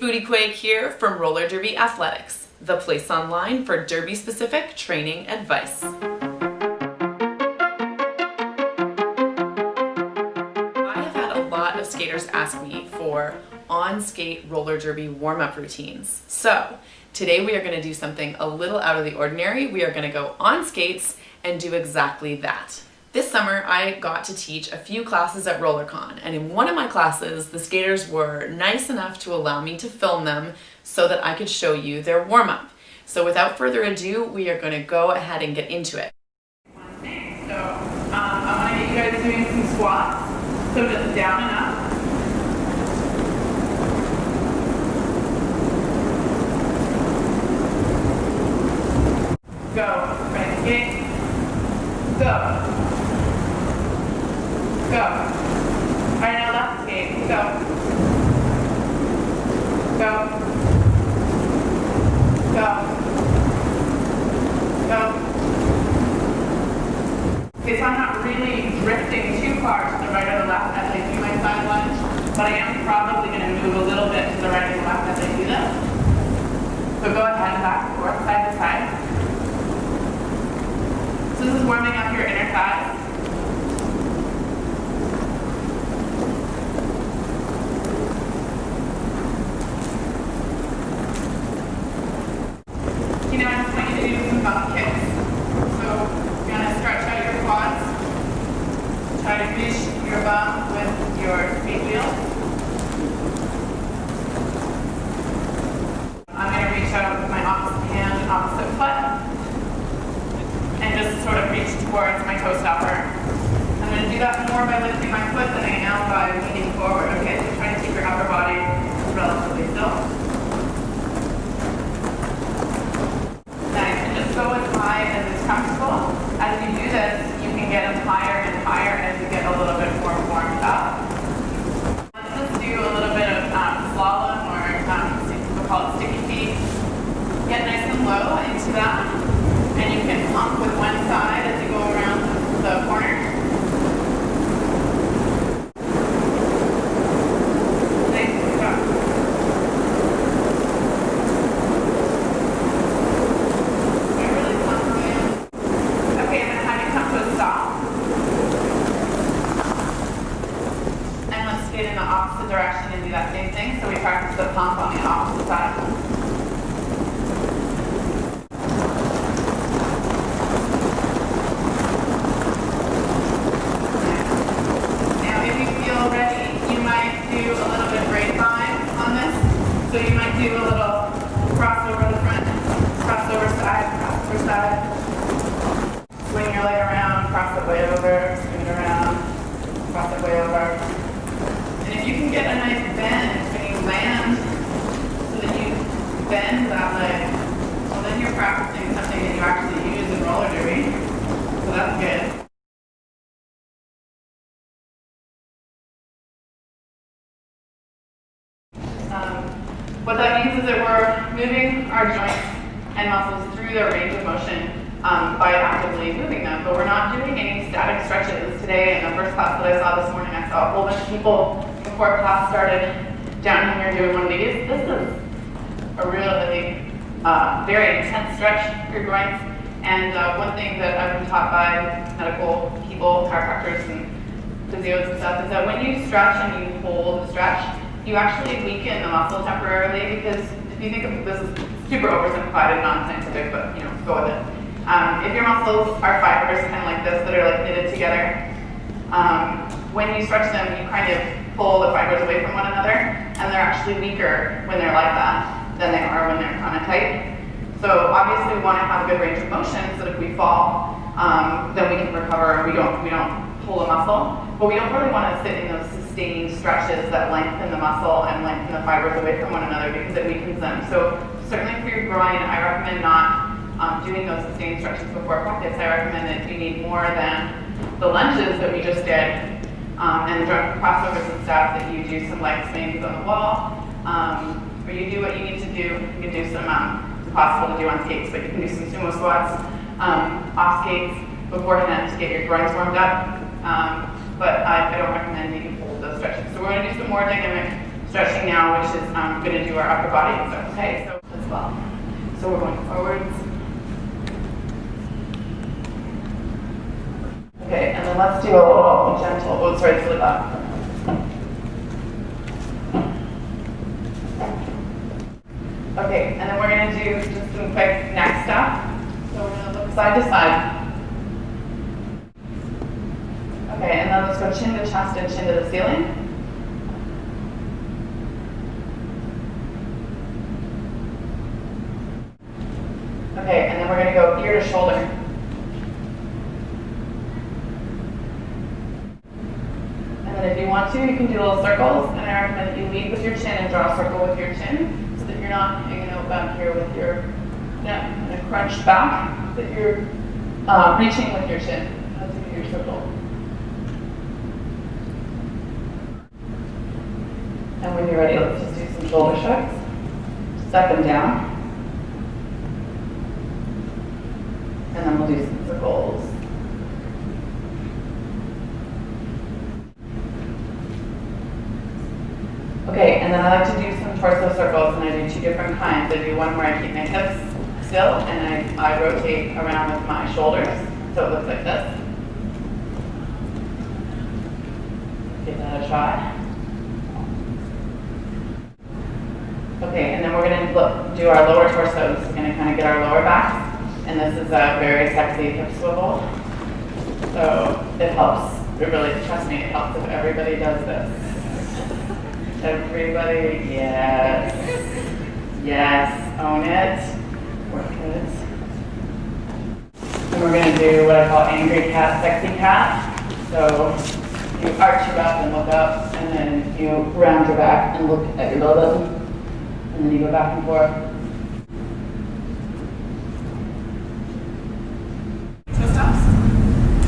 Booty Quake here from Roller Derby Athletics, the place online for derby-specific training advice. I have had a lot of skaters ask me for on-skate roller derby warm-up routines. So today we are going to do something a little out of the ordinary. We are going to go on skates and do exactly that. This summer, I got to teach a few classes at RollerCon, and in one of my classes, the skaters were nice enough to allow me to film them so that I could show you their warm-up. So without further ado, we are going to go ahead and get into it. So I want to get you guys doing some squats, so just down and up. Go, right skate, go. Go. Alright, now left skate. Go. Go. Go. Go. Okay, so I'm not really drifting too far to the right or the left as I do my side lunge, but I am probably going to move a little bit to the right and the left as I do this. So go ahead and back and forth, side to side. So this is warming up your inner thighs. I just want you to do some bump kicks. So you're going to stretch out your quads. Try to reach your bum with your skate wheel. I'm going to reach out with my opposite hand and opposite foot. And just sort of reach towards my toe stopper. I'm going to do that more by lifting my foot than I am by leaning forward. Okay, so try to keep your upper body relatively still. Go as high as it's comfortable. As you do this, you can get them higher and higher as you get a little bit more warmed up. Let's just do a little bit of slalom, or we'll call it sticky feet. Get nice and low into that, and you can pump with one side as you go around the corner. In the opposite direction and do that same thing. So we practice the pump on the opposite side. Now if you feel ready, you might do a little bit of grapevine on this. So you might do a little crossover the front, crossover side. Swing your leg around, cross it way over, swing it around, cross it way over. If you can get a nice bend when you land, so that you bend that leg, well then you're practicing something that you actually use in roller derby. So that's good. What that means is that we're moving our joints and muscles through their range of motion by actively moving them, but we're not doing any static stretches. Today, in the first class that I saw this morning, I saw a whole bunch of people before class started down here doing one of these. This is a really very intense stretch for your groins. And one thing that I've been taught by medical people, chiropractors and physios and stuff, is that when you stretch and you hold the stretch, you actually weaken the muscle temporarily, because if you think of this is super oversimplified and non-scientific, but go with it. If your muscles are fibers kind of like this that are like knitted together, when you stretch them, you kind of pull the fibers away from one another, and they're actually weaker when they're like that than they are when they're kind of tight. So obviously we want to have a good range of motion, so that if we fall, then we can recover and we don't pull the muscle. But we don't really want to sit in those sustained stretches that lengthen the muscle and lengthen the fibers away from one another, because it weakens them. So certainly for your groin, I recommend not doing those sustained stretches before practice. I recommend that if you need more than the lunges that we just did, and the joint crossovers and stuff, that you do some light swings on the wall, or you do what you need to do. You can do some, it's impossible to do on skates, but you can do some sumo squats off skates beforehand to get your groins warmed up. But I don't recommend that you hold those stretches. So we're going to do some more dynamic stretching now, which is going to do our upper body. So, okay, so as well. So we're going forwards. Okay, and then let's do a little gentle, oh sorry, it's really loud. Okay, and then we're going to do just some quick neck stuff. So we're going to look side to side. Okay, and then let's go chin to chest and chin to the ceiling. Okay, and then we're going to go ear to shoulder. And then if you want to, you can do little circles, and I recommend that you lead with your chin and draw a circle with your chin, so that you're not hanging out back here with your neck and a crunched back, that you're reaching with your chin. That's your circle. And when you're ready, let's just do some shoulder shrugs. Step them down. And then we'll do some circles. Okay, and then I like to do some torso circles, and I do two different kinds. I do one where I keep my hips still, and I rotate around with my shoulders, so it looks like this. Give that a try. Okay, and then we're going to do our lower torsos. We're going to kind of get our lower backs. And this is a very sexy hip swivel. So it helps. It really, trust me, it helps if everybody does this. Everybody, yes. Yes, own it. Work it. And we're going to do what I call angry cat, sexy cat. So you arch your back and look up, and then you round your back and look at your belly button. And then you go back and forth. Twist ups.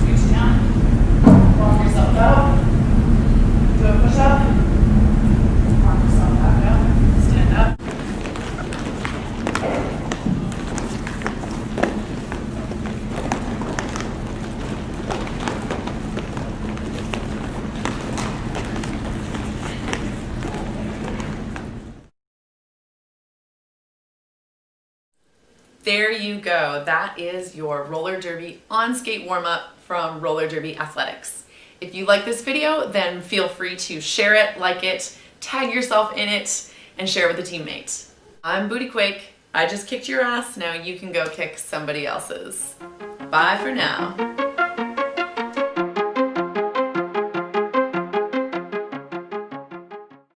Reach down. Walk yourself out. Do a push up. Walk yourself back out. Stand up. There you go. That is your roller derby on skate warm-up from Roller Derby Athletics. If you like this video, then feel free to share it, like it, tag yourself in it, and share it with a teammate. I'm Booty Quake. I just kicked your ass. Now you can go kick somebody else's. Bye for now.